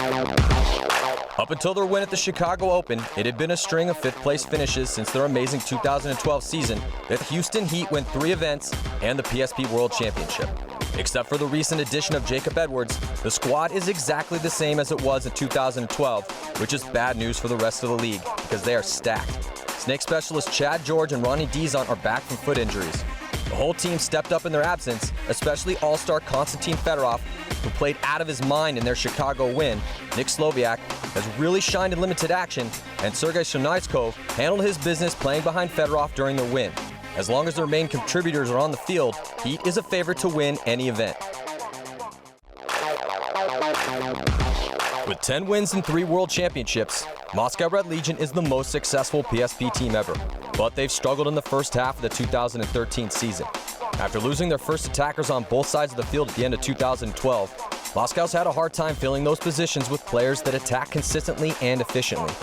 Up until their win at the Chicago Open, it had been a string of fifth-place finishes since their amazing 2012 season that Houston Heat win 3 events and the PSP World Championship. Except for the recent addition of Jacob Edwards, the squad is exactly the same as it was in 2012, which is bad news for the rest of the league because they are stacked. Snake specialists Chad George and Ronnie Dizon are back from foot injuries. The whole team stepped up in their absence, especially all-star Konstantin Fedorov, who played out of his mind in their Chicago win. Nick Sloviak has really shined in limited action, and Sergei Shernitskov handled his business playing behind Fedorov during the win. As long as their main contributors are on the field, Heat is a favorite to win any event. With 10 wins and 3 world championships, Moscow Red Legion is the most successful PSP team ever, but they've struggled in the first half of the 2013 season. After losing their first attackers on both sides of the field at the end of 2012, Moscow's had a hard time filling those positions with players that attack consistently and efficiently.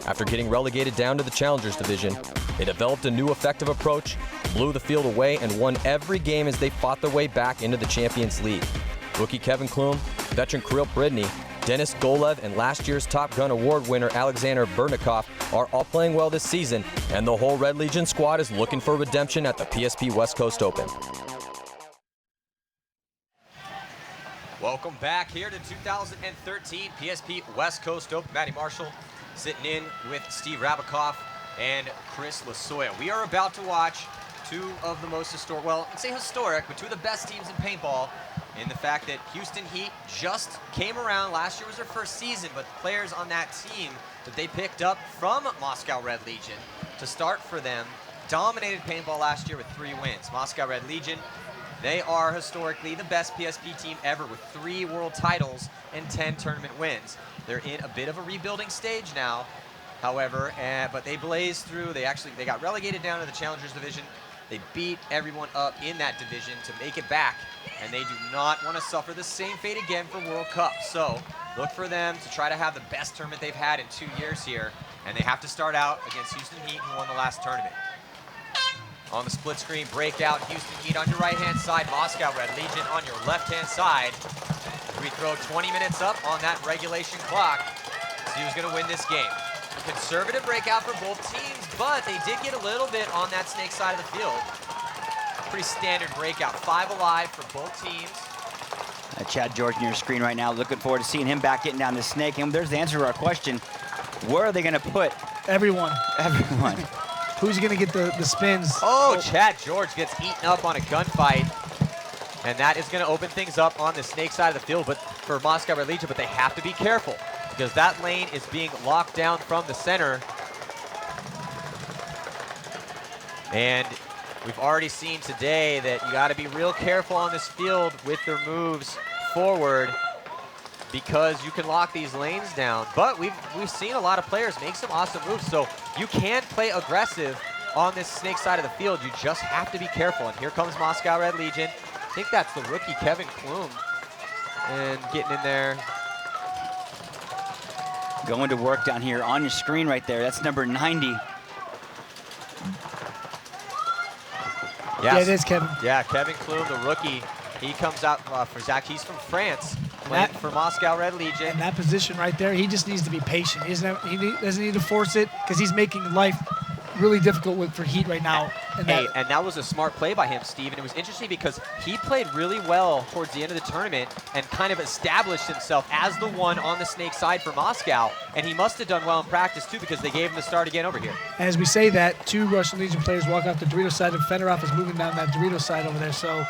After getting relegated down to the Challengers Division, they developed a new effective approach, blew the field away, and won every game as they fought their way back into the Champions League. Rookie Kevin Klum, veteran Kirill Pridny, Denis Golev, and last year's Top Gun Award winner Alexander Burnikoff are all playing well this season, and the whole Red Legion squad is looking for redemption at the PSP West Coast Open. Welcome back here to 2013 PSP West Coast Open. Matty Marshall sitting in with Steve Rabikoff and Chris Lasoya. We are about to watch 2 of the most historic, well, I'd say historic, but 2 of the best teams in paintball, in the fact that Houston Heat just came around. Last year was their first season, but the players on that team that they picked up from Moscow Red Legion to start for them dominated paintball last year with 3 wins. Moscow Red Legion, they are historically the best PSP team ever with 3 world titles and 10 tournament wins. They're in a bit of a rebuilding stage now, however, but they blazed through. They got relegated down to the Challengers Division. They beat everyone up in that division to make it back, and they do not want to suffer the same fate again for World Cup. So look for them to try to have the best tournament they've had in 2 years here, and they have to start out against Houston Heat, who won the last tournament. On the split screen breakout, Houston Heat on your right-hand side, Moscow Red Legion on your left-hand side. We throw 20 minutes up on that regulation clock. See who's going to win this game. Conservative breakout for both teams, but they did get a little bit on that snake side of the field. Pretty standard breakout. 5 alive for both teams. Chad George on your screen right now. Looking forward to seeing him back getting down the snake. And there's the answer to our question. Where are they going to put? Everyone. Everyone. Who's going to get the spins? Oh, Chad George gets eaten up on a gunfight. And that is going to open things up on the snake side of the field, but for Moscow Red Legion, but they have to be careful because that lane is being locked down from the center. And we've already seen today that you got to be real careful on this field with their moves forward because you can lock these lanes down. But we've seen a lot of players make some awesome moves, so you can play aggressive on this snake side of the field. You just have to be careful. And here comes Moscow Red Legion. I think that's the rookie Kevin Klum, and getting in there. Going to work down here on your screen right there. That's number 90. Yes. Yeah, it is Kevin. Yeah, Kevin Klum, the rookie. He comes out for Zach. He's from France, playing for Moscow Red Legion. In that position right there, he just needs to be patient. He doesn't need to force it because he's making life really difficult for Heat right now. And that was a smart play by him, Steve. And it was interesting because he played really well towards the end of the tournament and kind of established himself as the one on the snake side for Moscow. And he must have done well in practice, too, because they gave him the start again over here. And as we say that, 2 Russian Legion players walk off the Dorito side, and Fedorov is moving down that Dorito side over there. So,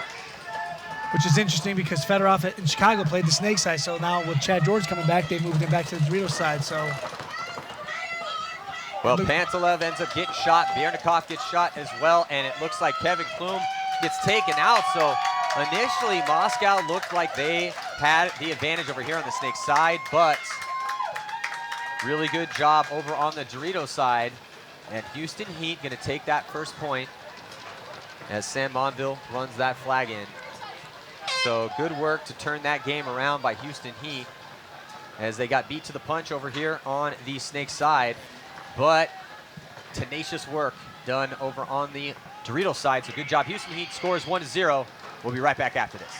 which is interesting because Fedorov in Chicago played the snake side. So now with Chad George coming back, they moved him back to the Dorito side. So. Well, Pantelev ends up getting shot. Biernikov gets shot as well, and it looks like Kevin Klum gets taken out. So initially, Moscow looked like they had the advantage over here on the snake side, but really good job over on the Dorito side. And Houston Heat going to take that first point as Sam Monville runs that flag in. So good work to turn that game around by Houston Heat as they got beat to the punch over here on the snake side. But tenacious work done over on the Dorito side. So good job. Houston Heat scores 1-0. We'll be right back after this.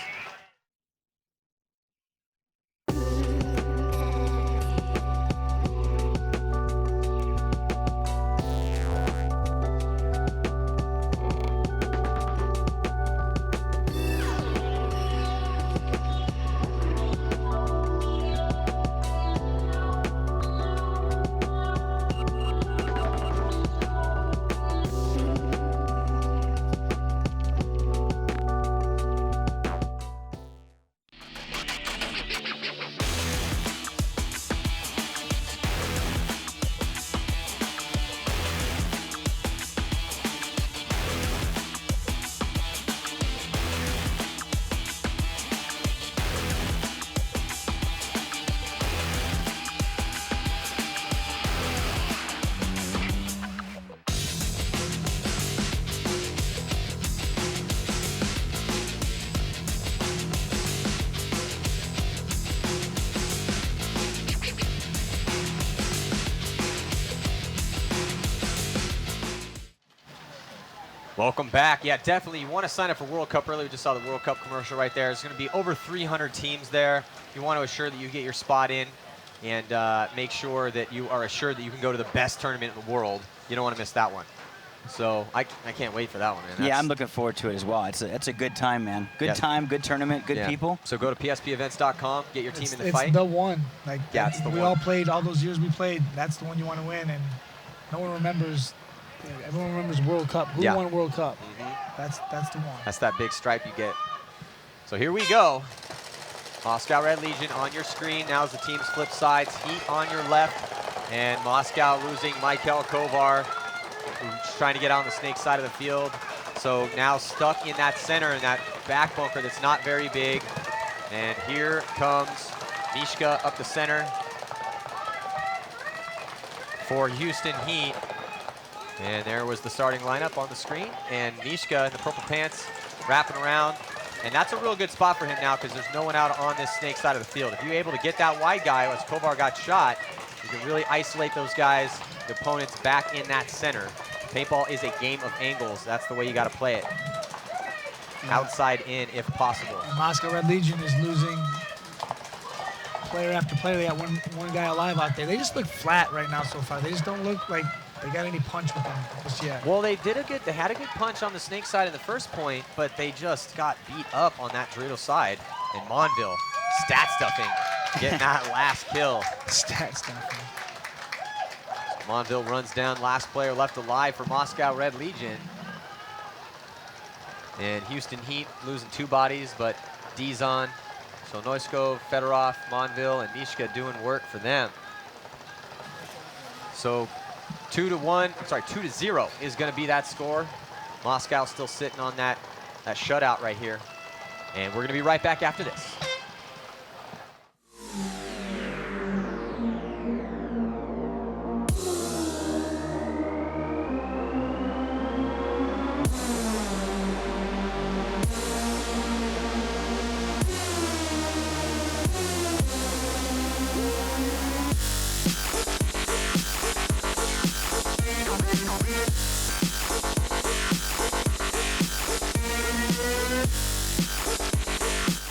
Welcome back. Yeah, definitely. You want to sign up for World Cup early. We just saw the World Cup commercial right there. There's going to be over 300 teams there. You want to assure that you get your spot in and make sure that you are assured that you can go to the best tournament in the world. You don't want to miss that one. So I can't wait for that one, man. Yeah, I'm looking forward to it as well. It's a good time, man. Good time, good tournament, good people. So go to pspevents.com, get your team in the fight. It's the one. Like, yeah, it's the one. We all played all those years we played. That's the one you want to win, and no one remembers. Everyone remembers World Cup. Who won World Cup? That's the one. That's that big stripe you get. So here we go. Moscow Red Legion on your screen. Now as the teams flip sides, Heat on your left, and Moscow losing Michael Kovar, who's trying to get on the Snake side of the field. So now stuck in that center, in that back bunker that's not very big. And here comes Mishka up the center for Houston Heat. And there was the starting lineup on the screen. And Mishka in the purple pants wrapping around. And that's a real good spot for him now because there's no one out on this Snake side of the field. If you're able to get that wide guy as Kovar got shot, you can really isolate those guys, the opponents back in that center. Paintball is a game of angles. That's the way you got to play it. Outside in if possible. And Moscow Red Legion is losing player after player. They got one guy alive out there. They just look flat right now so far. They just don't look like they got any punch with them just yet. Well, they had a good punch on the Snake side in the first point, but they just got beat up on that Dorito side. And Monville, stat stuffing, getting that last kill. Stat stuffing. Monville runs down last player left alive for Moscow Red Legion. And Houston Heat losing 2 bodies, but Dizon, Sonoyskov, Fedorov, Monville, and Mishka doing work for them. So 2-0 is going to be that score. Moscow still sitting on that shutout right here. And we're going to be right back after this.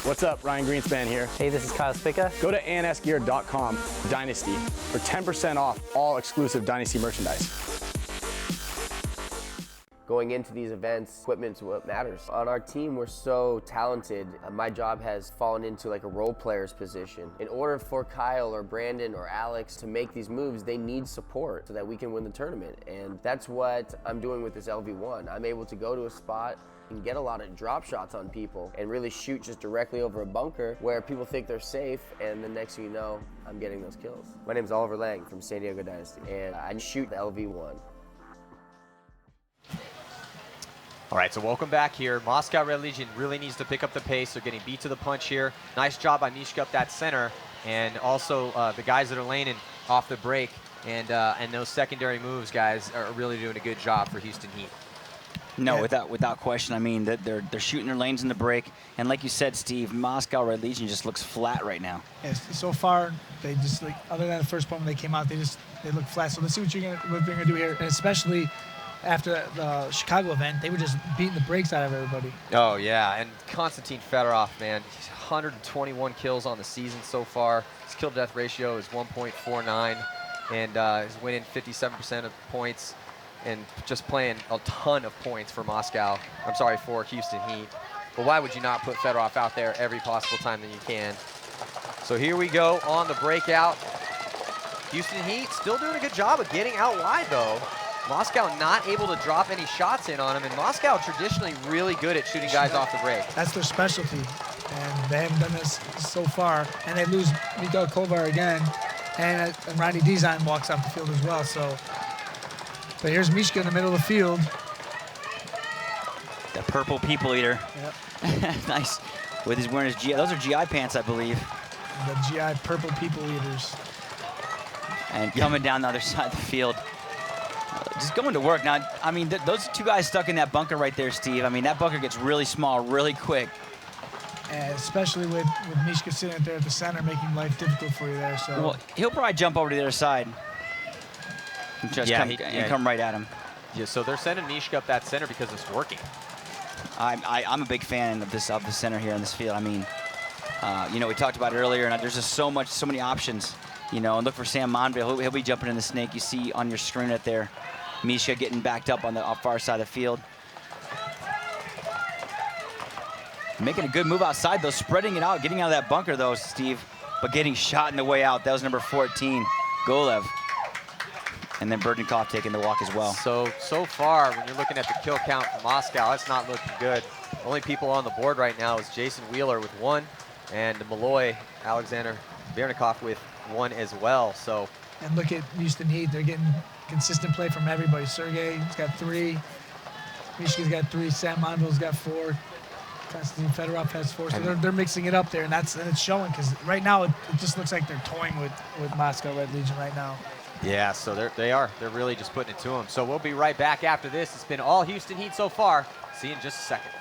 What's up, Ryan Greenspan here. Hey, this is Kyle Spica. Go to ansgear.com Dynasty for 10% off all exclusive Dynasty merchandise. Going into these events, equipment's what matters. On our team, we're so talented. My job has fallen into like a role player's position. In order for Kyle or Brandon or Alex to make these moves, they need support so that we can win the tournament. And that's what I'm doing with this LV1. I'm able to go to a spot and get a lot of drop shots on people and really shoot just directly over a bunker where people think they're safe, and the next thing you know, I'm getting those kills. My name's Oliver Lang from San Diego Dynasty, and I shoot the LV1. All right, so welcome back here. Moscow Red Legion really needs to pick up the pace. They're getting beat to the punch here. Nice job by Mishka up that center, and also the guys that are laning off the break and those secondary moves, guys, are really doing a good job for Houston Heat. No, without question. I mean, they're shooting their lanes in the break, and like you said, Steve, Moscow Red Legion just looks flat right now. Yes, so far they just other than the first point when they came out, they look flat. So let's see what they're gonna do here, and especially after the Chicago event, they were just beating the brakes out of everybody. Oh yeah, and Konstantin Fedorov, man, he's 121 kills on the season so far. His kill death ratio is 1.49, and he's winning 57% of points. And just playing a ton of points for for Houston Heat. But why would you not put Fedorov out there every possible time that you can? So here we go on the breakout. Houston Heat still doing a good job of getting out wide though. Moscow not able to drop any shots in on him, and Moscow traditionally really good at shooting guys off the break. That's their specialty, and they haven't done this so far. And they lose Mikhail Kovar again, and Ronnie Dizon walks off the field as well. So. But here's Mishka in the middle of the field. The purple people eater. Yep. Nice. With his wearing his GI. Those are GI pants, I believe. The GI purple people eaters. And coming down the other side of the field. Just going to work. Now, I mean, those 2 guys stuck in that bunker right there, Steve. I mean, that bunker gets really small really quick. And especially with Mishka sitting there at the center, making life difficult for you there. So. Well, he'll probably jump over to the other side. And just come right at him. Yeah, so they're sending Nishka up that center because it's working. I'm a big fan of the center here in this field. I mean, you know, we talked about it earlier, and there's just so many options. You know, and look for Sam Monville. He'll be jumping in the snake. You see on your screen right there, Misha getting backed up on the far side of the field. Making a good move outside, though, spreading it out, getting out of that bunker, though, Steve, but getting shot in the way out. That was number 14, Golev. And then Burdenkopf taking the walk as well. So far, when you're looking at the kill count for Moscow, it's not looking good. Only people on the board right now is Jason Wheeler with 1, and Malloy, Alexander Burdenkopf with 1 as well. So. And look at Houston Heat. They're getting consistent play from everybody. Sergey's got 3. Mishka's got 3. Sam Monville's got 4. Konstantin Fedorov has 4. So they're mixing it up there, and it's showing, because right now it just looks like they're toying with Moscow Red Legion right now. Yeah, so they're really just putting it to them. So we'll be right back after this. It's been all Houston Heat so far. See you in just a second.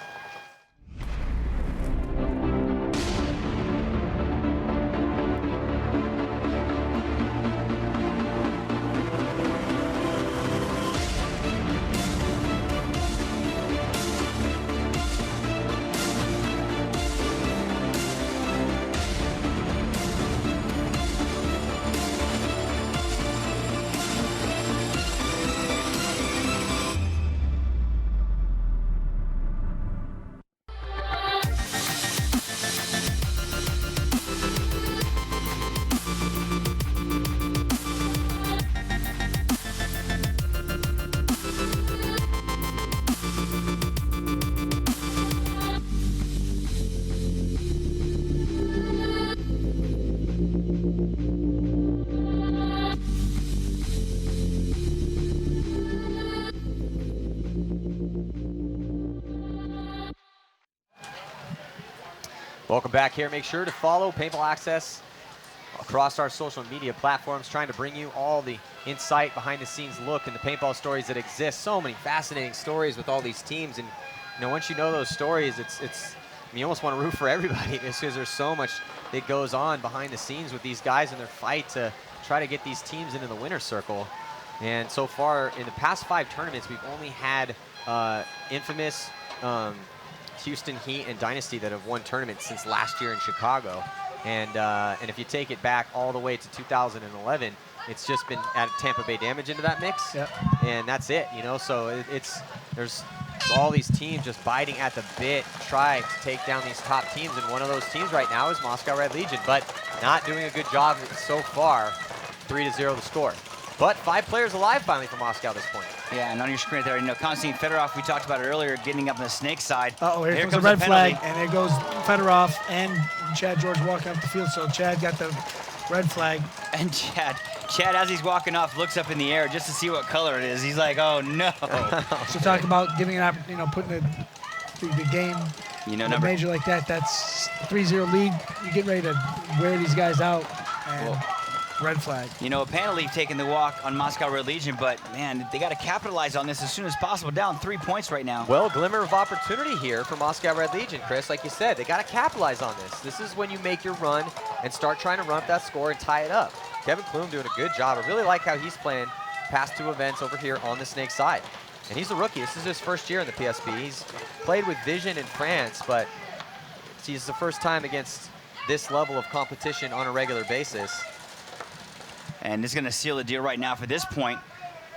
Welcome back here. Make sure to follow Paintball Access across our social media platforms, trying to bring you all the insight, behind the scenes look, and the paintball stories that exist. So many fascinating stories with all these teams, and you know, once you know those stories, it's you almost want to root for everybody, because there's so much that goes on behind the scenes with these guys in their fight to try to get these teams into the winner's circle. And so far in the past 5 tournaments, we've only had infamous Houston Heat and Dynasty that have won tournaments since last year in Chicago. And if you take it back all the way to 2011, it's just been added Tampa Bay Damage into that mix. Yep. And that's it, you know. So there's all these teams just biting at the bit, trying to take down these top teams. And one of those teams right now is Moscow Red Legion, but not doing a good job so far. 3-0 the score. But 5 players alive finally for Moscow at this point. Yeah, and on your screen there, you know, Konstantin Fedorov, we talked about it earlier, getting up on the snake side. Uh-oh, here comes the red flag, and there goes Fedorov and Chad George walking up the field. So Chad got the red flag. And Chad, as he's walking off, looks up in the air just to see what color it is. He's like, oh, no. So talk about giving an opportunity, you know, putting the game, you know, in a major like that. That's 3-0 lead. You get ready to wear these guys out, and red flag. You know, a penalty taking the walk on Moscow Red Legion, but man, they got to capitalize on this as soon as possible. Down 3 points right now. Well, glimmer of opportunity here for Moscow Red Legion, Chris. Like you said, they got to capitalize on this. This is when you make your run and start trying to run up that score and tie it up. Kevin Klum doing a good job. I really like how he's playing past 2 events over here on the snake side. And he's a rookie. This is his first year in the PSP. He's played with Vision in France, but he's the first time against this level of competition on a regular basis. And this is going to seal the deal right now for this point.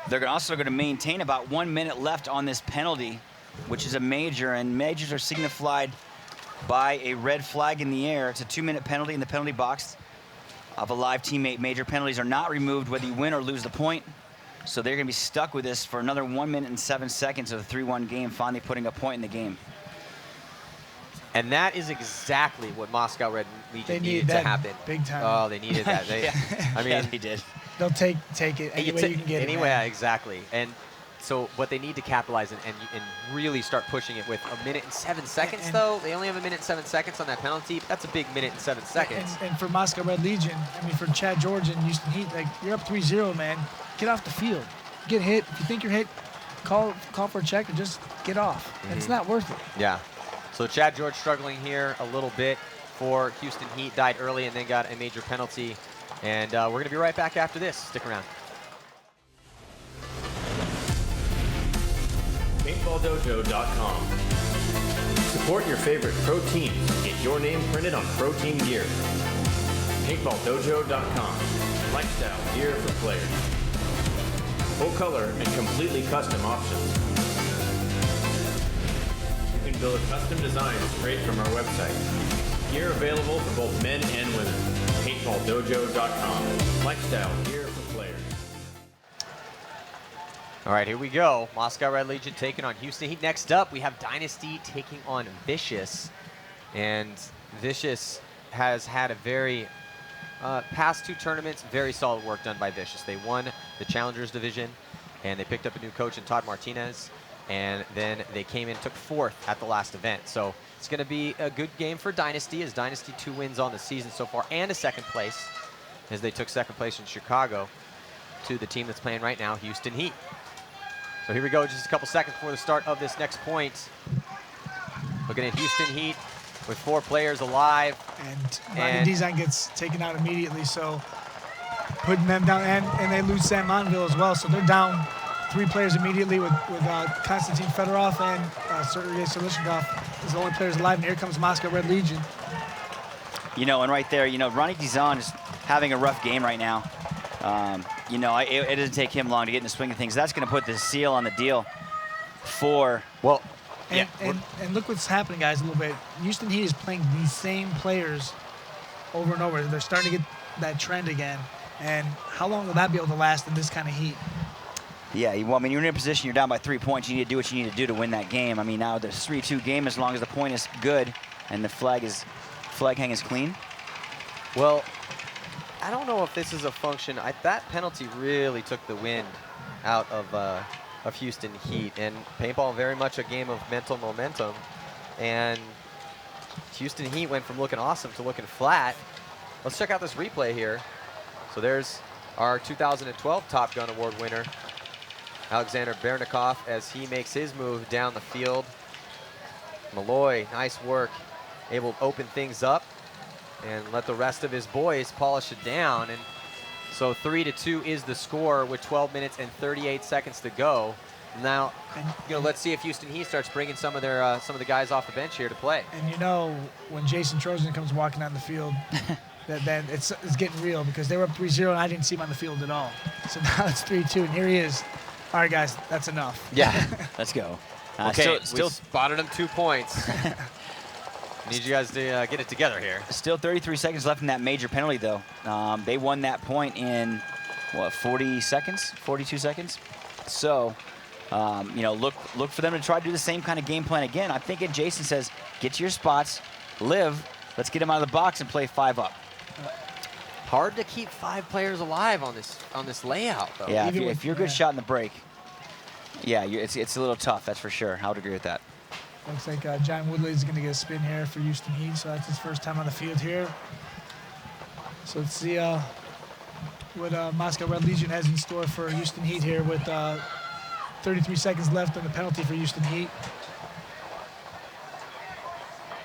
They're also going to maintain about 1 minute left on this penalty, which is a major, and majors are signified by a red flag in the air. It's a 2-minute penalty in the penalty box of a live teammate. Major penalties are not removed whether you win or lose the point. So they're going to be stuck with this for another 1 minute and 7 seconds of the 3-1 game, finally putting a point in the game. And that is exactly what Moscow Red Legion needed to happen. Big time. Oh, they needed that. I mean, they did. They'll take it any way you can get it. Anyway, exactly. And so what they need to capitalize and really start pushing it with 1 minute and 7 seconds, though. They only have 1 minute and 7 seconds on that penalty. That's a big minute and 7 seconds. And for Moscow Red Legion, I mean, for Chad George and Houston Heat, like, you're up 3-0, man. Get off the field. Get hit. If you think you're hit, call for a check or just get off. It's not worth it. Yeah. So Chad George struggling here a little bit for Houston Heat. Died early and then got a major penalty. And we're going to be right back after this. Stick around. PaintballDojo.com. Support your favorite pro teams. Get your name printed on pro team gear. PaintballDojo.com. Lifestyle gear for players. Full color and completely custom options. You can build custom designs straight from our website. Gear available for both men and women. PaintballDojo.com. Lifestyle gear for players. All right, here we go. Moscow Red Legion taking on Houston Heat. Next up, we have Dynasty taking on Vicious. And Vicious has had a very, past 2 tournaments, very solid work done by Vicious. They won the Challengers Division, and they picked up a new coach in Todd Martinez. And then they came in, took 4th at the last event. So it's going to be a good game for Dynasty, as Dynasty 2 wins on the season so far, and a 2nd place, as they took 2nd place in Chicago to the team that's playing right now, Houston Heat. So here we go, just a couple seconds before the start of this next point. Looking at Houston Heat with 4 players alive. And Ronnie Design gets taken out immediately, so putting them down, and they lose Sam Monville as well, so they're down 3 players immediately with Konstantin Fedorov and Sergei Solishnikov is the only players alive, and here comes Moscow Red Legion. You know, and right there, you know, Ronnie Dizon is having a rough game right now. You know, it doesn't take him long to get in the swing of things. That's going to put the seal on the deal for, well, and look what's happening, guys, a little bit. Houston Heat is playing these same players over and over. They're starting to get that trend again. And how long will that be able to last in this kind of heat? Yeah, well, I mean, you're in a position, you're down by 3 points. You need to do what you need to do to win that game. I mean, now there's a 3-2 game as long as the point is good and the flag hang is clean. Well, I don't know if this is a function. That penalty really took the wind out of Houston Heat, and paintball very much a game of mental momentum. And Houston Heat went from looking awesome to looking flat. Let's check out this replay here. So there's our 2012 Top Gun Award winner, Alexander Bernikov, as he makes his move down the field. Malloy, nice work, able to open things up and let the rest of his boys polish it down. And so 3-2 is the score with 12 minutes and 38 seconds to go. Now, you know, let's see if Houston Heat starts bringing some of the guys off the bench here to play. And you know, when Jason Trojan comes walking down the field, then it's getting real, because they were up 3-0 and I didn't see him on the field at all. So now it's 3-2, and here he is. All right, guys, that's enough. Yeah, let's go. Okay, still spotted him 2 points. Need you guys to get it together here. Still 33 seconds left in that major penalty, though. They won that point in, what, 40 seconds, 42 seconds? So, you know, look for them to try to do the same kind of game plan again. I'm thinking Jason says, get to your spots, live, let's get them out of the box and play 5 up. Hard to keep 5 players alive on this layout, though. Yeah, if you're a good shot in the break, yeah, it's a little tough, that's for sure. I would agree with that. Looks like John Woodley is going to get a spin here for Houston Heat, so that's his first time on the field here. So let's see what Moscow Red Legion has in store for Houston Heat here with 33 seconds left on the penalty for Houston Heat.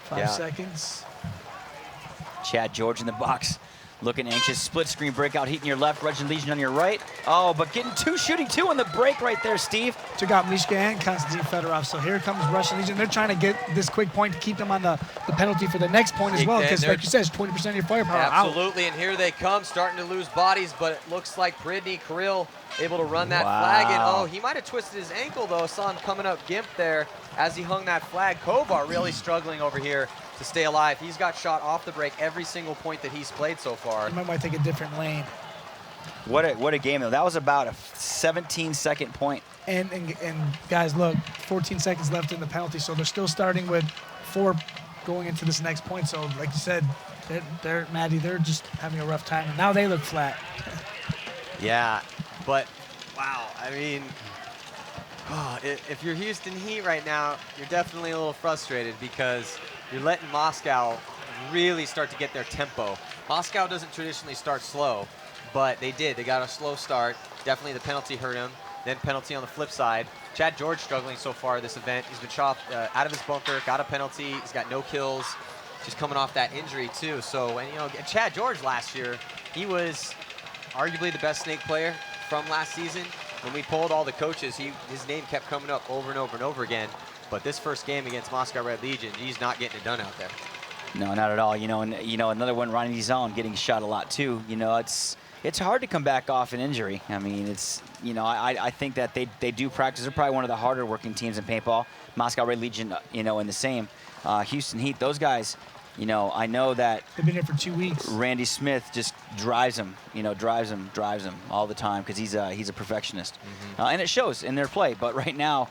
5 seconds. Chad George in the box, looking anxious. Split screen breakout, Heat in your left, Red Legion on your right. Oh, but shooting two on the break right there, Steve. Took out Mishka and Konstantin Fedorov. So here comes Russian Legion. They're trying to get this quick point to keep them on the penalty for the next point as well, because like you said, it's 20% of your firepower out. Absolutely, and here they come, starting to lose bodies, but it looks like Pridney Kirill able to run that flag in. Oh, he might have twisted his ankle, though. Saw him coming up gimp there as he hung that flag. Kovar really struggling over here to stay alive. He's got shot off the break every single point that he's played so far. He might take a different lane. What a game, though. That was about a 17-second point. And guys, look, 14 seconds left in the penalty, so they're still starting with 4 going into this next point. So, like you said, Maddie, they're just having a rough time. And now they look flat. Yeah, but, wow, I mean, if you're Houston Heat right now, you're definitely a little frustrated because you're letting Moscow really start to get their tempo. Moscow doesn't traditionally start slow, but they did. They got a slow start. Definitely the penalty hurt him. Then penalty on the flip side. Chad George struggling so far this event. He's been shot out of his bunker, got a penalty. He's got no kills. Just coming off that injury too. So, and you know, Chad George last year, he was arguably the best Snake player from last season. when we polled all the coaches, his name kept coming up over and over and over again. But this first game against Moscow Red Legion, he's not getting it done out there. No, not at all. And another one, Ronnie Dizon, getting shot a lot too. It's hard to come back off an injury. I mean, I think that they do practice. They're probably one of the harder working teams in paintball. Moscow Red Legion, in the same. Houston Heat, those guys, I know that They've been here for 2 weeks. Randy Smith just drives them, drives them all the time because he's a perfectionist. And it shows in their play. But right now,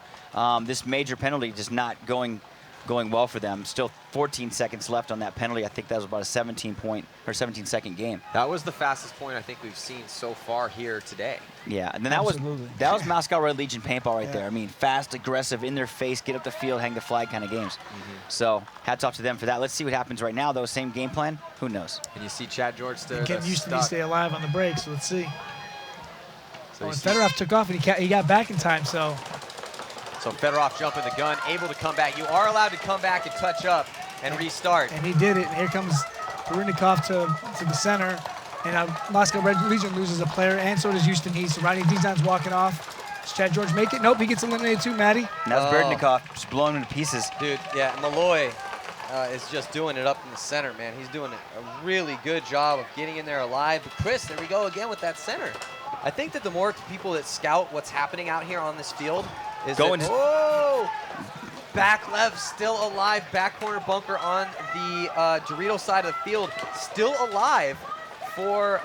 this major penalty just not going well for them. Still 14 seconds left on that penalty. I think that was about a 17-second game. That was the fastest point I think we've seen so far here today. Yeah, and then Absolutely. that was Moscow Red Legion paintball right there. I mean, fast, aggressive, in their face, get up the field, hang the flag kind of games. So hats off to them for that. Let's see what happens right now, though. Same game plan. Who knows? And you see Chad George still Getting Houston to stay alive on the break, so let's see. So And Fedorov took off, and he got back in time, so. So Fedorov jumping the gun, able to come back. You are allowed to come back and touch up and restart. And he did it. And here comes Berundikov to the center. And Moscow Red Legion loses a player, and so does Houston Heat. So Ronnie Dizon's walking off. Does Chad George make it? Nope, he gets eliminated too, Maddie. And that's Berundikov just blowing him to pieces. Dude, yeah, Malloy is just doing it up in the center, man. He's doing a really good job of getting in there alive. But Chris, there we go again with that center. I think that the more people that scout what's happening out here on this field is back left still alive, back corner bunker on the Dorito side of the field, still alive for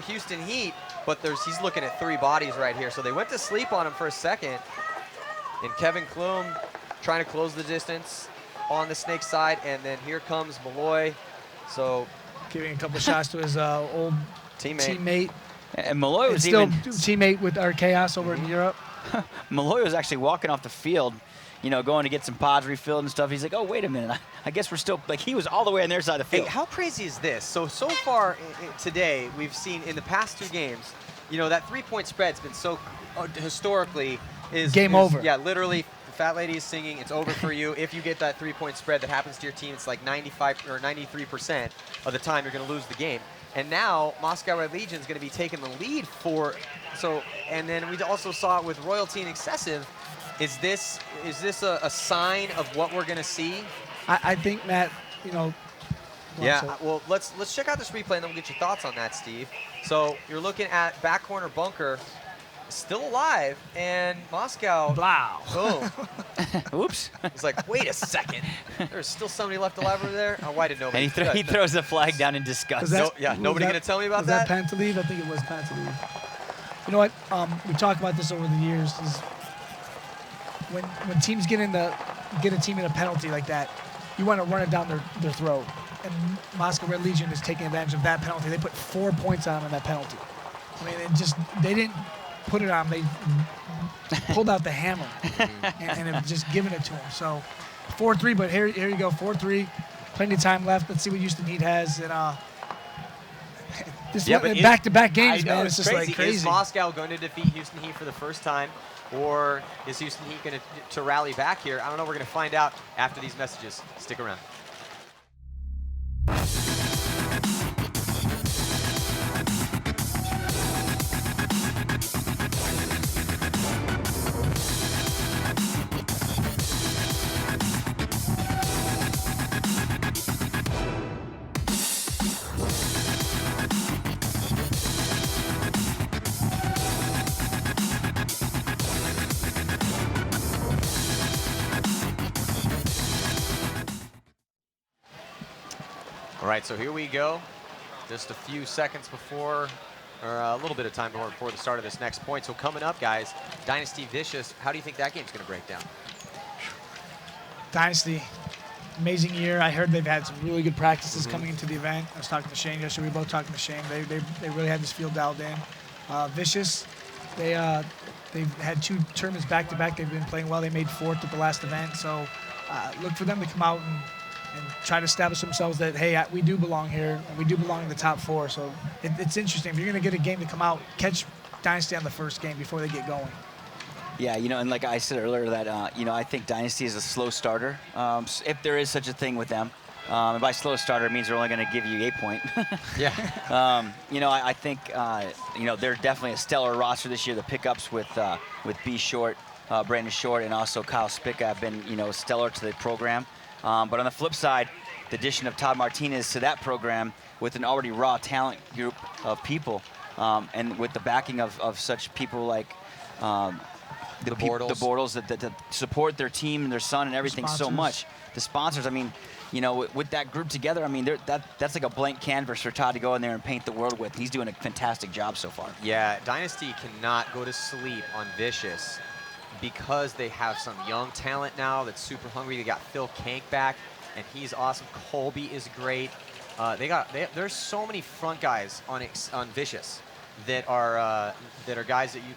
Houston Heat, but he's looking at 3 bodies right here. So they went to sleep on him for a second, and Kevin Klum trying to close the distance on the Snake side, and then here comes Malloy. So giving a couple shots to his old teammate. And Malloy was still teammate with our Chaos over in Europe. Malloy was actually walking off the field, going to get some pods refilled and stuff. He's like, oh, wait a minute. I guess we're still, he was all the way on their side of the field. Hey, how crazy is this? So far today, we've seen in the past 2 games, that 3-point spread's been so historically game over. Yeah, literally, the fat lady is singing, it's over for you. If you get that 3-point spread that happens to your team, it's like 95 or 93% of the time you're going to lose the game. And now Moscow Red Legion is going to be taking the lead and then we also saw it with Royalty and Excessive. Is this a sign of what we're going to see? I think, Matt, Yeah, well, let's check out this replay and then we'll get your thoughts on that, Steve. So you're looking at back corner bunker, still alive, and Moscow. Wow. Boom. Oops. He's like, wait a second. There's still somebody left alive over there? Oh, why did nobody? And he throws the flag down in disgust. Nobody going to tell me about that? Was that Pantalev? I think it was Pantalev. You know what? We talked about this over the years. Is when teams get a team in a penalty like that, you want to run it down their throat. And Moscow Red Legion is taking advantage of that penalty. They put 4 points on him in that penalty. I mean, they didn't put it on. They pulled out the hammer and have just given it to him. So 4-3, but here you go, 4-3. Plenty of time left. Let's see what Houston Heat has. And back-to-back games, man. It's just like crazy. Is Moscow going to defeat Houston Heat for the first time, or is Houston Heat going to rally back here? I don't know. We're going to find out after these messages. Stick around. All right, so here we go. Just a few seconds before, or a little bit of time before the start of this next point. So coming up, guys, Dynasty Vicious. How do you think that game's going to break down? Dynasty, amazing year. I heard they've had some really good practices coming into the event. I was talking to Shane yesterday. We were both talking to Shane. They really had this field dialed in. Vicious, they've had 2 tournaments back-to-back. They've been playing well. They made 4th at the last event. So look for them to come out and try to establish themselves that, hey, we do belong here, and we do belong in the top 4. So it's interesting. If you're going to get a game to come out, catch Dynasty on the first game before they get going. Yeah, and like I said earlier, that I think Dynasty is a slow starter, if there is such a thing with them. And by slow starter, it means they're only going to give you 8 point. Yeah. You know, I think, you know, they're definitely a stellar roster this year. The pickups with B. Short, Brandon Short, and also Kyle Spica have been, you know, stellar to the program. But on the flip side, the addition of Todd Martinez to that program with an already raw talent group of people, and with the backing of such people like the Bortles that support their team and their son and everything so much. The sponsors, I mean, you know, with that group together, I mean, that's like a blank canvas for Todd to go in there and paint the world with. He's doing a fantastic job so far. Yeah, Dynasty cannot go to sleep on Vicious because they have some young talent now that's super hungry. They got Phil Kank back, and he's awesome. Colby is great. There's so many front guys on Vicious that are guys that you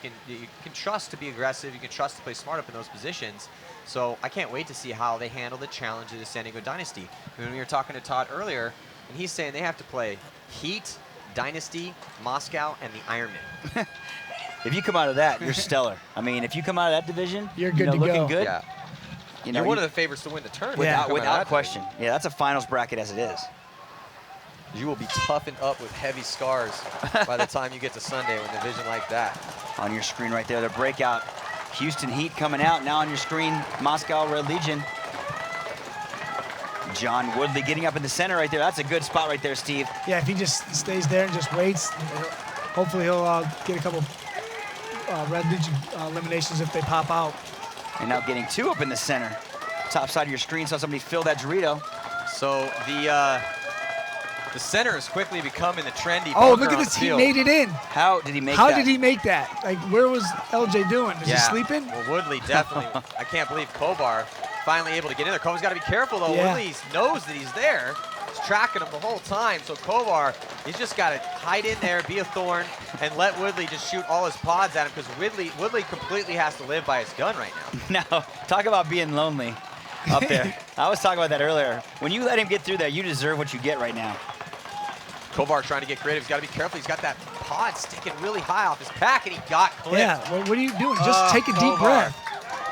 can trust to be aggressive. You can trust to play smart up in those positions. So I can't wait to see how they handle the challenge of the San Diego Dynasty. When we were talking to Todd earlier, and he's saying they have to play Heat, Dynasty, Moscow, and the Ironman. If you come out of that, you're stellar. I mean, if you come out of that division, you're good to looking go. good. Yeah. You know, You're one of the favorites to win the tournament. Without question. Yeah, that's a finals bracket as it is. You will be toughened up with heavy scars by the time you get to Sunday with a division like that. On your screen right there, the breakout. Houston Heat coming out. Now on your screen, Moscow Red Legion. John Woodley getting up in the center right there. That's a good spot right there, Steve. Yeah, if he just stays there and just waits, hopefully he'll get a couple Red Legion eliminations if they pop out. And now getting 2 up in the center. Top side of your screen, saw somebody fill that Dorito. So the center is quickly becoming the trendy. Oh, look at this. He made it in. How did he make that? How did he make that? Like, where was LJ doing? Is he sleeping? Well, Woodley definitely. I can't believe Kovar finally able to get in there. Kovar's got to be careful, though. Yeah. Woodley knows that he's there. He's tracking him the whole time. So Kovar, he's just got to hide in there, be a thorn, and let Woodley just shoot all his pods at him because Woodley completely has to live by his gun right now. No, talk about being lonely up there. I was talking about that earlier. When you let him get through there, you deserve what you get right now. Kovar trying to get creative. He's got to be careful. He's got that pod sticking really high off his back, and he got clipped. Yeah, what are you doing? Just take a deep breath.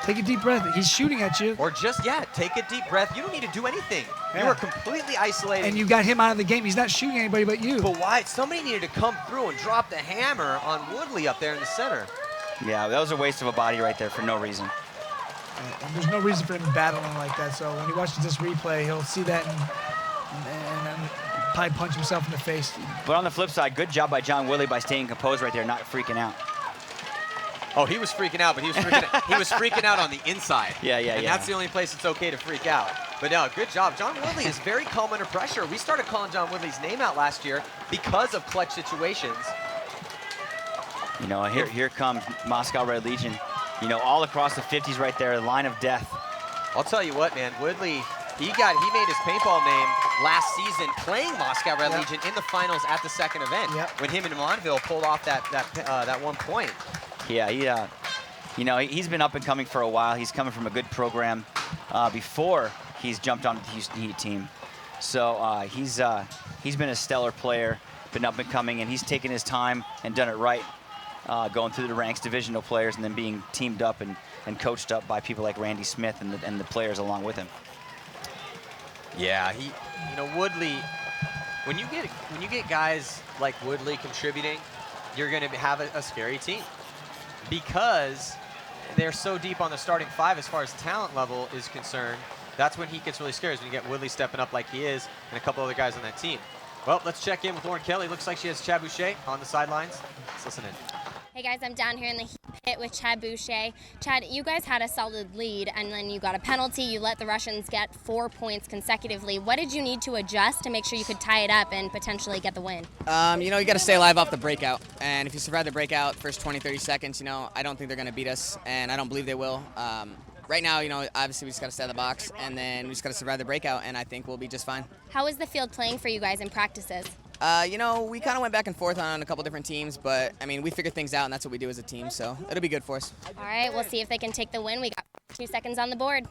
Take a deep breath. He's shooting at you. Or just, take a deep breath. You don't need to do anything. Yeah. You are completely isolated. And you got him out of the game. He's not shooting anybody but you. But why? Somebody needed to come through and drop the hammer on Woodley up there in the center. Yeah, that was a waste of a body right there for no reason. And there's no reason for him battling like that. So when he watches this replay, he'll see that and probably punch himself in the face. But on the flip side, good job by John Woodley by staying composed right there, not freaking out. Oh, he was freaking out, but he was freaking out on the inside. And that's the only place it's okay to freak out. But no, good job. John Woodley is very calm under pressure. We started calling John Woodley's name out last year because of clutch situations. You know, here comes Moscow Red Legion. You know, all across the 50s right there, line of death. I'll tell you what, man, Woodley, he made his paintball name last season playing Moscow Red Legion in the finals at the second event when him and Monville pulled off that 1 point. Yeah, you know, he's been up and coming for a while. He's coming from a good program before he's jumped onto the Houston Heat team. So he's been a stellar player, been up and coming, and he's taken his time and done it right, going through the ranks, divisional players, and then being teamed up and coached up by people like Randy Smith and the players along with him. Yeah, Woodley, when you get guys like Woodley contributing, you're going to have a scary team because they're so deep on the starting 5 as far as talent level is concerned. That's when he gets really scary, is when you get Woodley stepping up like he is and a couple other guys on that team. Well, let's check in with Lauren Kelly. Looks like she has Chad Boucher on the sidelines. Let's listen in. Hey guys, I'm down here in the pit with Chad Boucher. Chad, you guys had a solid lead and then you got a penalty. You let the Russians get 4 points consecutively. What did you need to adjust to make sure you could tie it up and potentially get the win? You got to stay alive off the breakout. And if you survive the breakout, first 20, 30 seconds, I don't think they're going to beat us, and I don't believe they will. Right now, obviously we just got to stay in the box, and then we just got to survive the breakout, and I think we'll be just fine. How was the field playing for you guys in practices? We kind of went back and forth on a couple different teams, but, we figured things out, and that's what we do as a team, so it'll be good for us. All right, we'll see if they can take the win. We got 2 seconds on the board.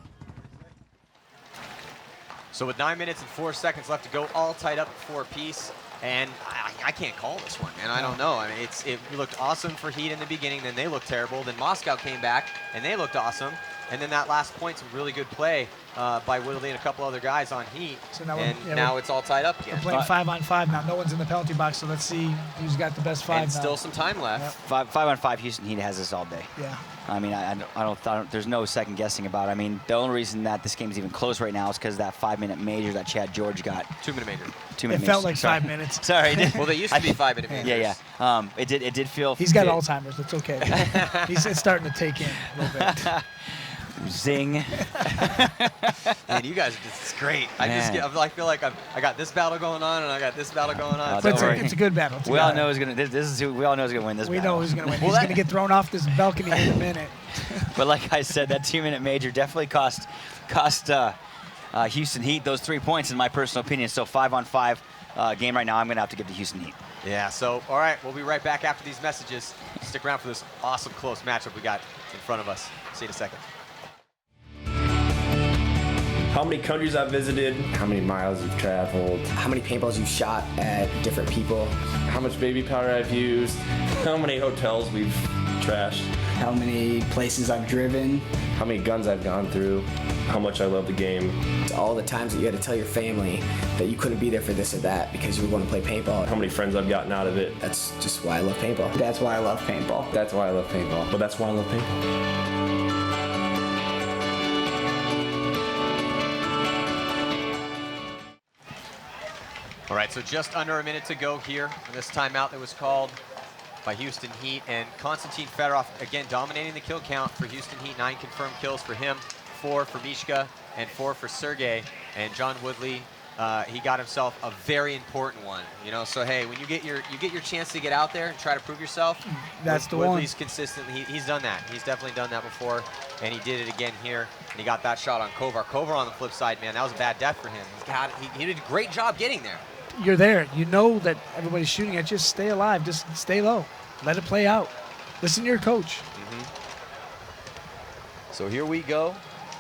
So with 9 minutes and 4 seconds left to go, all tied up 4 apiece. And I can't call this one, man. I don't know. I mean, it looked awesome for Heat in the beginning. Then they looked terrible. Then Moscow came back, and they looked awesome. And then that last point, some really good play by Woodley and a couple other guys on Heat. So now now it's all tied up again. We're playing 5-on-5 now. No one's in the penalty box, so let's see who's got the best 5 And now. still some time left. Yep. 5-on-5 Houston Heat has this all day. Yeah. I mean, I don't, there's no second guessing about it. I mean, the only reason that this game's even close right now is because that 5-minute major that Chad George got. 2-minute major. 2-minute It major. felt like Sorry. 5 minutes. Sorry. Well, they used to be 5-minute majors. Yeah. It did feel. He's got Alzheimer's. It's okay. It's starting to take in a little bit. Zing. Man, you guys, this is great. I feel like I got this battle going on and I got this battle going on. Don't worry. It's a good battle. We all know who's gonna. We all know who's gonna win this. We battle. know who's gonna win. He's gonna get thrown off this balcony in a minute. But like I said, that 2-minute major definitely cost Houston Heat those 3 points in my personal opinion. So 5-on-5 game right now, I'm gonna have to give to Houston Heat. Yeah. So all right, we'll be right back after these messages. Stick around for this awesome close matchup we got in front of us. See you in a second. How many countries I've visited, how many miles you've traveled, how many paintballs you've shot at different people, how much baby powder I've used, how many hotels we've trashed, how many places I've driven, how many guns I've gone through, how much I love the game. All the times that you had to tell your family that you couldn't be there for this or that because you were going to play paintball. How many friends I've gotten out of it. That's just why I love paintball. That's why I love paintball. That's why I love paintball. But that's why I love paintball. All right, so just under a minute to go here in this timeout that was called by Houston Heat. And Konstantin Fedorov, again, dominating the kill count for Houston Heat. 9 confirmed kills for him, 4 for Mishka, and 4 for Sergey. And John Woodley, he got himself a very important one. You know, so hey, when you get your chance to get out there and try to prove yourself, that's the one. Woodley's consistently, he's done that. He's definitely done that before, and he did it again here. And he got that shot on Kovar. Kovar on the flip side, man, that was a bad death for him. He did a great job getting there. You're there. You know that everybody's shooting at you. Just stay alive. Just stay low. Let it play out. Listen to your coach. So here we go.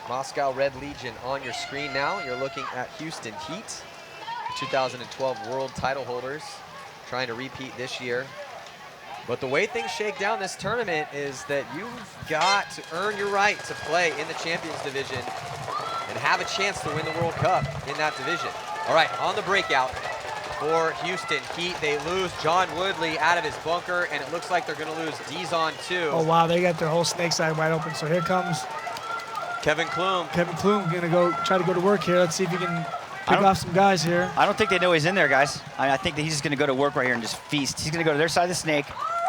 Moscow Red Legion on your screen now. You're looking at Houston Heat, 2012 world title holders, trying to repeat this year. But the way things shake down this tournament is that you've got to earn your right to play in the Champions Division and have a chance to win the World Cup in that division. All right, on the breakout for Houston Heat, they lose John Woodley out of his bunker, and it looks like they're going to lose Dizon too. Oh, wow, they got their whole snake side wide open. So here comes Kevin Klum. Kevin Klum going to try to go to work here. Let's see if he can pick off some guys here. I don't think they know he's in there, guys. I think that he's just going to go to work right here and just feast. He's going to go to their side of the snake,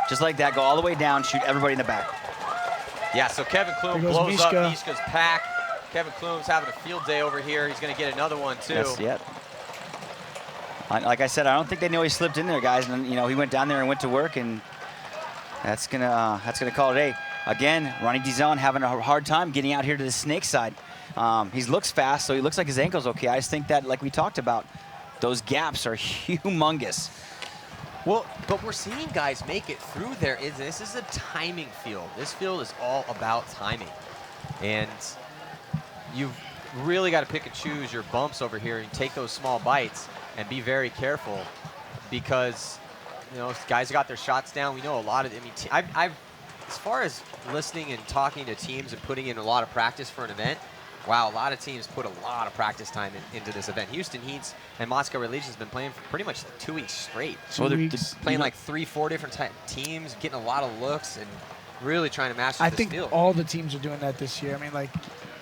just like that, go all the way down, shoot everybody in the back. Yeah, so Kevin Klum blows up Mishka's pack. Kevin Klum's having a field day over here. He's going to get another one, too. Yes, yep. Like I said, I don't think they know he slipped in there, guys. And, you know, he went down there and went to work, and that's gonna call it a. Again, Ronnie Dizon having a hard time getting out here to the snake side. He looks fast, so he looks like his ankle's okay. I just think that, like we talked about, those gaps are humongous. Well, but we're seeing guys make it through there. This is a timing field. This field is all about timing. And you've really got to pick and choose your bumps over here and take those small bites and be very careful because, you know, guys got their shots down. We know a lot of, I mean, I've as far as listening and talking to teams and putting in a lot of practice for an event, wow, a lot of teams put a lot of practice time into this event. Houston Heats and Moscow Red Legion's been playing for pretty much 2 weeks straight. So they're playing like 3-4 different teams, getting a lot of looks, and really trying to master this field. I think all the teams are doing that this year. I mean, like,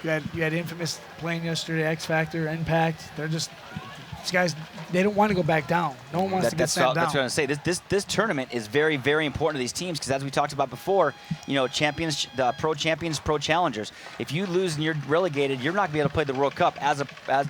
you had Infamous playing yesterday, X Factor, Impact. They're just, these guys, they don't want to go back down. No one wants to get sent down. That's what I'm saying. This tournament is very, very important to these teams because, as we talked about before, you know, champions, the pro champions, pro challengers. If you lose and you're relegated, you're not going to be able to play the World Cup as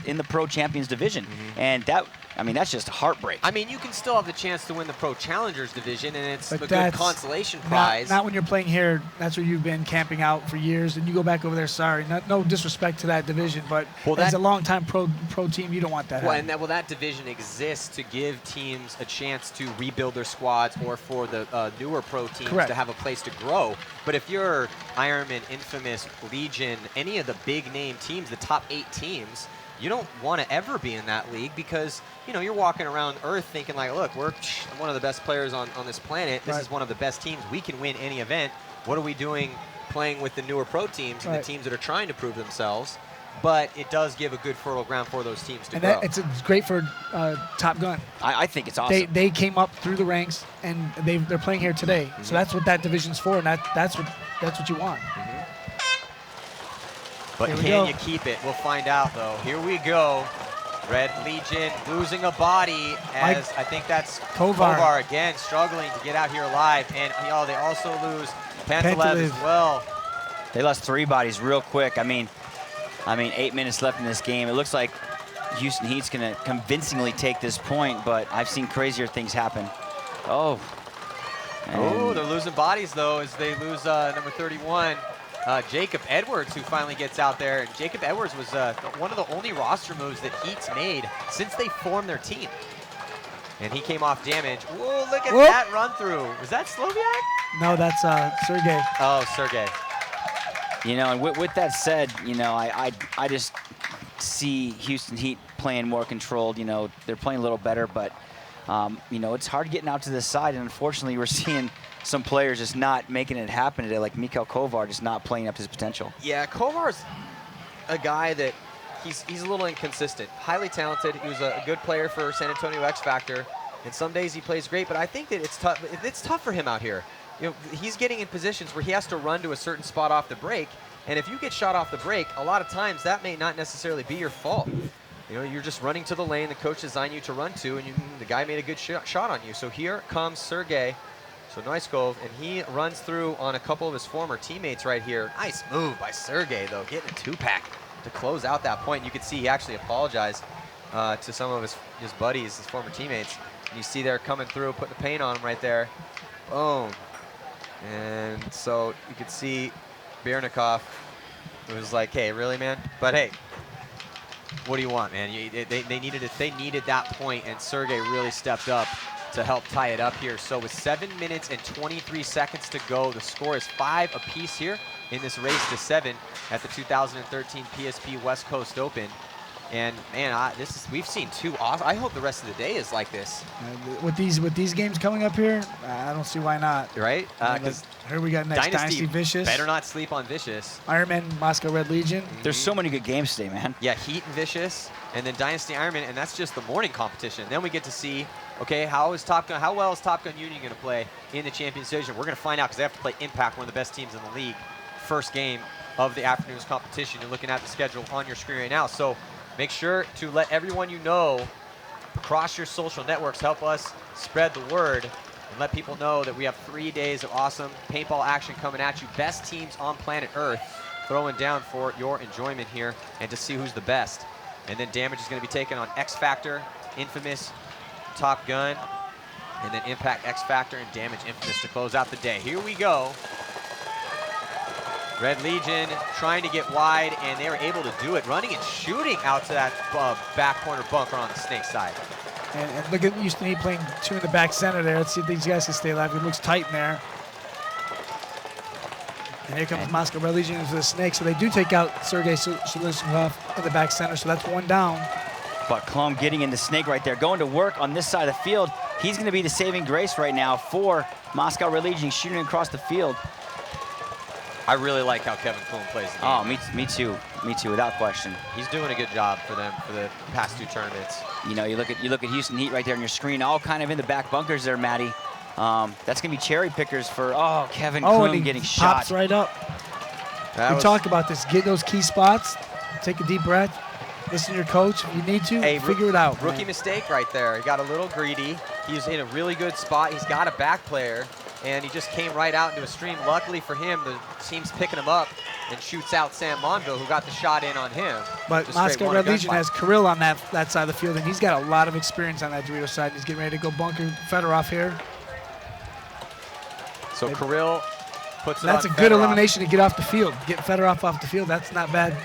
in the pro champions division, and that. I mean, that's just heartbreak. I mean, you can still have the chance to win the Pro Challengers division, and it's a good consolation prize. Not when you're playing here. That's where you've been camping out for years, and you go back over there. Sorry, no disrespect to that division, but as a long-time pro team, you don't want that. Well, that division exists to give teams a chance to rebuild their squads, or for the newer pro teams to have a place to grow. But if you're Ironman, Infamous, Legion, any of the big-name teams, the top 8 teams, you don't want to ever be in that league because, you know, you're walking around Earth thinking like, look, we're one of the best players on this planet. This is one of the best teams. We can win any event. What are we doing playing with the newer pro teams and Right. the teams that are trying to prove themselves. But it does give a good fertile ground for those teams to And grow. it's great for Top Gun. I think it's awesome. They came up through the ranks, and they're playing here today. So that's what that division's for, and that's what you want. But Here we can go. you keep it? We'll find out, though. Here we go. Red Legion losing a body as I think that's Kovar. again struggling to get out here alive. And they also lose Pantalev as Pantalev. well. They lost 3 bodies real quick. I mean, 8 minutes left in this game. It looks like Houston Heat's going to convincingly take this point, but I've seen crazier things happen. Oh. Oh, they're losing bodies, though, as they lose number 31, Jacob Edwards, who finally gets out there. And Jacob Edwards was one of the only roster moves that Heat's made since they formed their team. And he came off damage. Whoa, look at that run through. Was that Sloviak? No, that's Sergey. Oh, Sergey. You know, and with that said, you know, I just see Houston Heat playing more controlled. You know, they're playing a little better, but, you know, it's hard getting out to this side. And unfortunately, we're seeing some players just not making it happen today, like Mikhail Kovar just not playing up to his potential. Yeah, Kovar's a guy that he's a little inconsistent. Highly talented. He was a good player for San Antonio X Factor, and some days he plays great. But I think that it's tough. It's tough for him out here. You know, he's getting in positions where he has to run to a certain spot off the break, and if you get shot off the break, a lot of times that may not necessarily be your fault. You know, you're just running to the lane the coach designed you to run to, and the guy made a good shot on you. So here comes Sergey. So Noiskov, and he runs through on a couple of his former teammates right here. Nice move by Sergey, though, getting a 2-pack to close out that point. You could see he actually apologized to some of his buddies, his former teammates. And you see they're coming through, putting the paint on him right there. Boom. And so you could see Birnikov was like, hey, really, man? But hey, what do you want, man? They needed it. They needed that point, and Sergey really stepped up to help tie it up here. So with 7 minutes and 23 seconds to go, the score is 5 apiece here in this race to 7 at the 2013 PSP West Coast Open. And man, we've seen 2 awesome. I hope the rest of the day is like this. With these games coming up here, I don't see why not. Right? Because here we got next Dynasty Vicious. Better not sleep on Vicious. Ironman Moscow Red Legion. There's so many good games today, man. Yeah, Heat and Vicious, and then Dynasty Ironman, and that's just the morning competition. Then we get to see, okay, how well is Top Gun Union going to play in the Champions Division? We're going to find out because they have to play Impact, one of the best teams in the league. First game of the afternoon's competition. You're looking at the schedule on your screen right now. So make sure to let everyone you know across your social networks help us spread the word and let people know that we have 3 days of awesome paintball action coming at you. Best teams on planet Earth throwing down for your enjoyment here and to see who's the best. And then Damage is going to be taken on X Factor, Infamous, Top Gun, and then Impact, X Factor, and Damage Infamous to close out the day. Here we go. Red Legion trying to get wide, and they were able to do it, running and shooting out to that back corner bunker on the Snake side. And look at Houston Heat playing 2 in the back center there. Let's see if these guys can stay alive. It looks tight in there. And here comes Moscow Red Legion into the Snake. So they do take out Sergey Shalisnikov in the back center. So that's 1 down. But Klum getting in the Snake right there, going to work on this side of the field. He's going to be the saving grace right now for Moscow Red Legion, shooting across the field. I really like how Kevin Klum plays the game. Oh, me too, without question. He's doing a good job for them for the past 2 tournaments. You know, you look at Houston Heat right there on your screen, all kind of in the back bunkers there, Matty. That's gonna be cherry pickers for Kevin Klum getting shot. Pops right up. We talk about this. Get those key spots. Take a deep breath. Listen to your coach. If you need to, figure it out. Rookie mistake right there. He got a little greedy. He's in a really good spot. He's got a back player, and he just came right out into a stream. Luckily for him, the team's picking him up and shoots out Sam Monville, who got the shot in on him. But Moscow Red Legion has Kirill on that side of the field, and he's got a lot of experience on that Dorito side. He's getting ready to go bunker Fedorov here. So Kirill puts it That's on a good Fedorov. elimination to get off the field. Get Fedorov off the field. That's not bad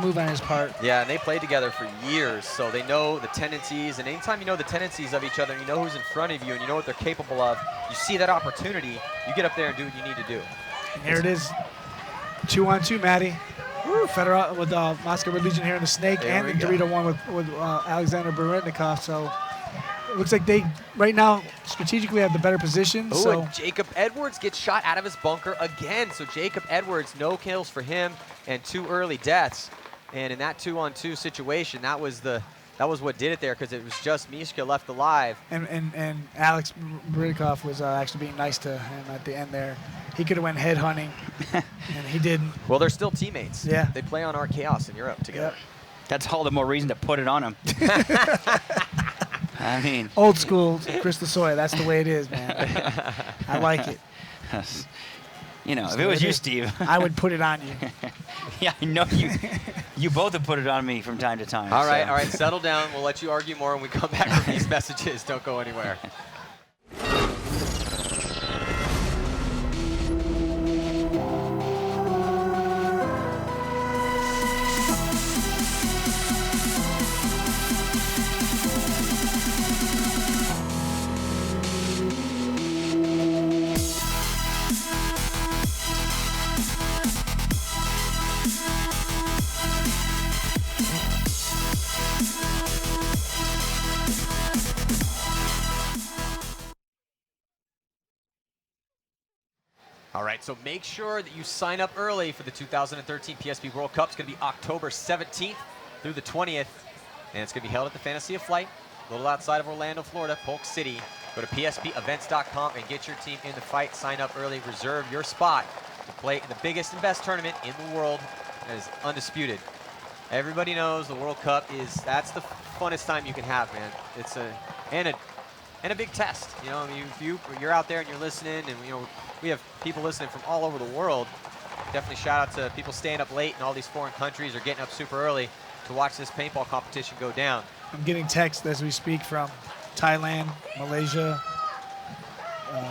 move on his part. Yeah, and they played together for years, so they know the tendencies. And anytime you know the tendencies of each other, and you know who's in front of you, and you know what they're capable of, you see that opportunity, you get up there and do what you need to do. And here it is, 2-on-2, Matty. Fedorov with Moscow Red Legion here in the Snake, There and we the go. Dorito one with Alexander Baretnikov. So it looks like they, right now, strategically have the better position. Oh, So and Jacob Edwards gets shot out of his bunker again. So Jacob Edwards, no kills for him and 2 early deaths. And in that 2-on-2 situation, that was what did it there, because it was just Mishka left alive. and Alex Bridikoff was actually being nice to him at the end there. He could have went head hunting, and he didn't. Well, they're still teammates. Yeah. They play on our Chaos in Europe together. Yep. That's all the more reason to put it on him. I mean, Old school Chris Lasoya. That's the way it is, man. I like it. you know, That's if the it way was you, is. Steve. I would put it on you. Yeah, I know you. You both have put it on me from time to time. All right, so. all right, settle down. We'll let you argue more when we come back from these messages. Don't go anywhere. All right, so make sure that you sign up early for the 2013 PSP World Cup. It's going to be October 17th through the 20th, and it's going to be held at the Fantasy of Flight, a little outside of Orlando, Florida, Polk City. Go to pspevents.com and get your team in the fight. Sign up early, reserve your spot to play in the biggest and best tournament in the world that is undisputed. Everybody knows the World Cup that's the funnest time you can have, man. It's a big test. You know, I mean, if you're out there and you're listening, and you know, we have people listening from all over the world. Definitely shout out to people staying up late in all these foreign countries or getting up super early to watch this paintball competition go down. I'm getting texts as we speak from Thailand, Malaysia,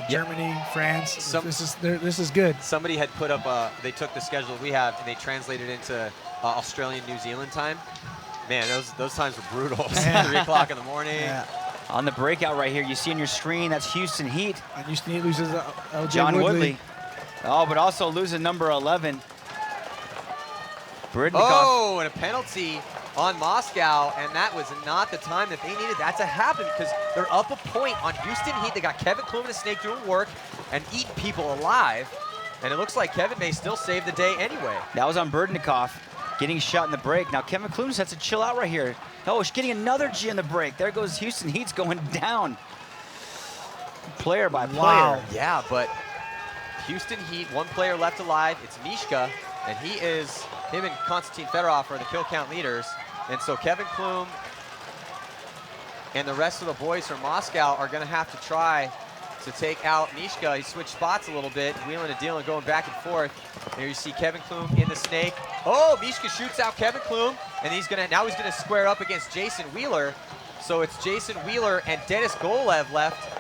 Germany, France. This is good. Somebody had put up, they took the schedule we have and they translated it into Australian, New Zealand time. Man, those times were brutal. 3 o'clock in the morning. Yeah. On the breakout right here, you see on your screen, that's Houston Heat. And Houston Heat loses LJ John Woodley. Oh, but also losing number 11. Bridnikov. Oh, and a penalty on Moscow, and that was not the time that they needed that to happen, because they're up a point on Houston Heat. They got Kevin Klum and Snake doing work and eating people alive, and it looks like Kevin may still save the day anyway. That was on Bridnikov, getting shot in the break. Now Kevin Klum has to chill out right here. Oh, he's getting another G in the break. There goes Houston Heat's going down. Player by player. Wow. Yeah, but Houston Heat, 1 player left alive. It's Mishka, and him and Konstantin Fedorov are the kill count leaders. And so Kevin Klum and the rest of the boys from Moscow are going to have to try to take out Mishka. He switched spots a little bit, wheeling and dealing, going back and forth. There you see Kevin Klum in the snake. Oh, Mishka shoots out Kevin Klum, and now he's gonna square up against Jason Wheeler. So it's Jason Wheeler and Dennis Golev left.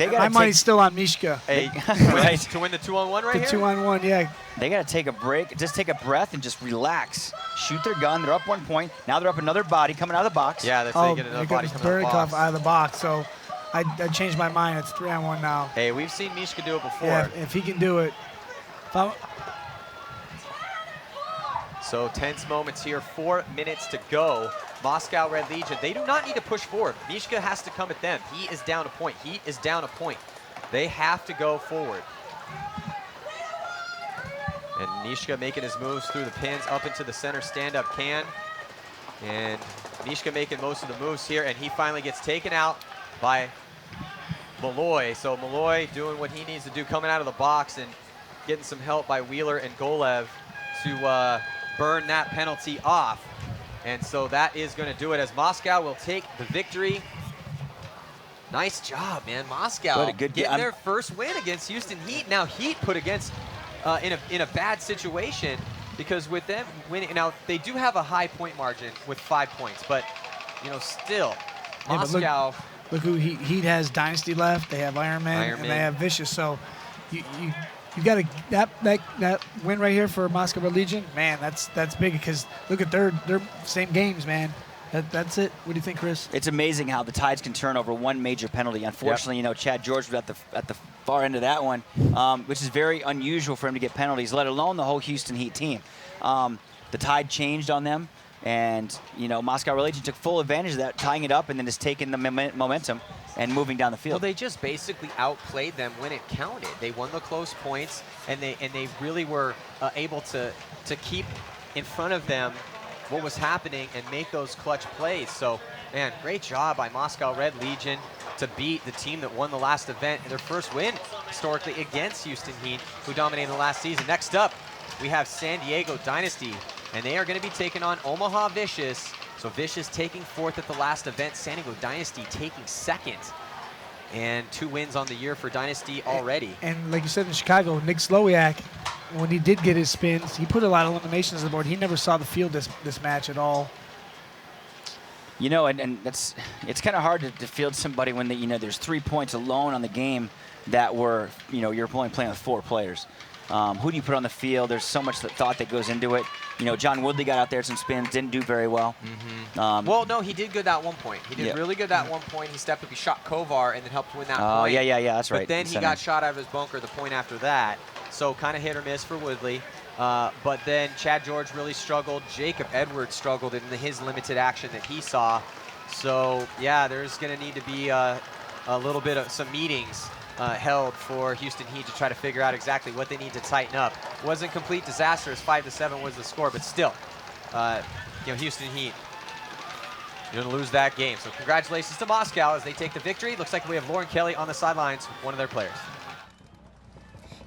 My money's still on Mishka. Hey, right. To win the 2-on-1 right here? The 2-on-1, yeah. They got to take a break, just take a breath and just relax. Shoot their gun. They're up 1 point. Now they're up another body coming out of the box. Yeah, they're taking another body coming out of the box. Out of the box, so I changed my mind. It's 3-on-1 now. Hey, we've seen Mishka do it before. Yeah, if he can do it. So tense moments here, 4 minutes to go. Moscow Red Legion, they do not need to push forward. Mishka has to come at them. He is down a point. Heat is down a point. They have to go forward. And Mishka making his moves through the pins up into the center stand-up can. And Mishka making most of the moves here, and he finally gets taken out by Malloy. So Malloy doing what he needs to do, coming out of the box and getting some help by Wheeler and Golev to burn that penalty off. And so that is going to do it, as Moscow will take the victory. Nice job, man. Moscow getting their first win against Houston Heat. Now Heat put against in a bad situation, because with them winning, now they do have a high point margin with 5 points, but you know, still Moscow. Look who Heat has Dynasty left. They have Iron Man, and they have Vicious. So you got to that win right here for Moscow Red Legion. Man, that's big, because look at their same games, man. That's it. What do you think, Chris? It's amazing how the tides can turn over one major penalty. Unfortunately, you know, Chad George was at the far end of that one, which is very unusual for him to get penalties, let alone the whole Houston Heat team. The tide changed on them. And, you know, Moscow Religion took full advantage of that, tying it up and then just taking the momentum and moving down the field. Well, they just basically outplayed them when it counted. They won the close points, and they really were able to keep in front of them what was happening and make those clutch plays. So, man, great job by Moscow Red Legion to beat the team that won the last event, their first win historically against Houston Heat, who dominated the last season. Next up, we have San Diego Dynasty, and they are going to be taking on Omaha Vicious. So Vicious taking fourth at the last event, San Diego Dynasty taking second. And 2 wins on the year for Dynasty already. And like you said in Chicago, Nick Slowiak, when he did get his spins, he put a lot of eliminations on the board. He never saw the field this match at all. You know, and it's kind of hard to field somebody when there's 3 points alone on the game that were, you're only playing with 4 players. Who do you put on the field? There's so much thought that goes into it. You know, John Woodley got out there some spins, didn't do very well. Well, no, he did good that one point. He did really good that one point. He stepped up, he shot Kovar, and then helped win that point. Yeah, that's right. But then he got shot out of his bunker the point after that. So kind of hit or miss for Woodley. But then Chad George really struggled. Jacob Edwards struggled in his limited action that he saw. So, yeah, there's going to need to be a little bit of some meetings held for Houston Heat to try to figure out exactly what they need to tighten up. Wasn't complete disaster as 5-7 was the score, but still, Houston Heat, you're going to lose that game. So congratulations to Moscow as they take the victory. Looks like we have Lauren Kelly on the sidelines, one of their players.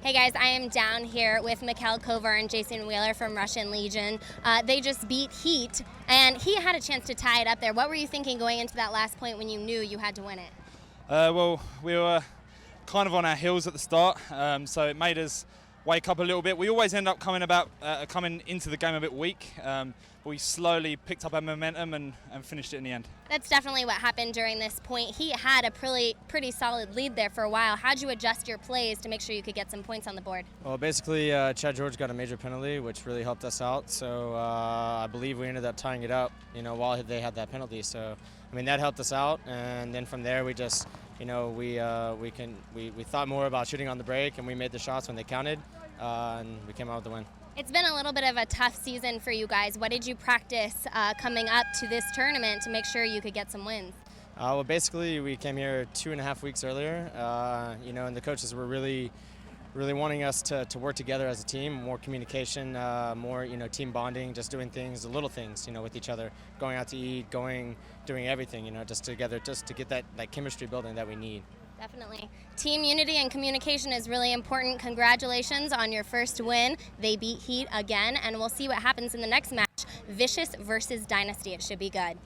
Hey guys, I am down here with Mikhail Kovar and Jason Wheeler from Russian Legion. They just beat Heat, and he had a chance to tie it up there. What were you thinking going into that last point when you knew you had to win it? Well, we were kind of on our heels at the start, so it made us wake up a little bit. We always end up coming into the game a bit weak, but we slowly picked up our momentum and finished it in the end. That's definitely what happened during this point. He had a pretty solid lead there for a while. How'd you adjust your plays to make sure you could get some points on the board? Well, basically, Chad George got a major penalty, which really helped us out. So I believe we ended up tying it up, while they had that penalty. So, that helped us out. And then from there, we just, we thought more about shooting on the break, and we made the shots when they counted, and we came out with the win. It's been a little bit of a tough season for you guys. What did you practice coming up to this tournament to make sure you could get some wins? Well, basically, we came here 2.5 weeks earlier, and the coaches were really wanting us to work together as a team, more communication, more, team bonding, just doing things, the little things, with each other, going out to eat, doing everything, just together, just to get that chemistry building that we need. Definitely. Team unity and communication is really important. Congratulations on your first win. They beat Heat again, and we'll see what happens in the next match. Vicious versus Dynasty. It should be good.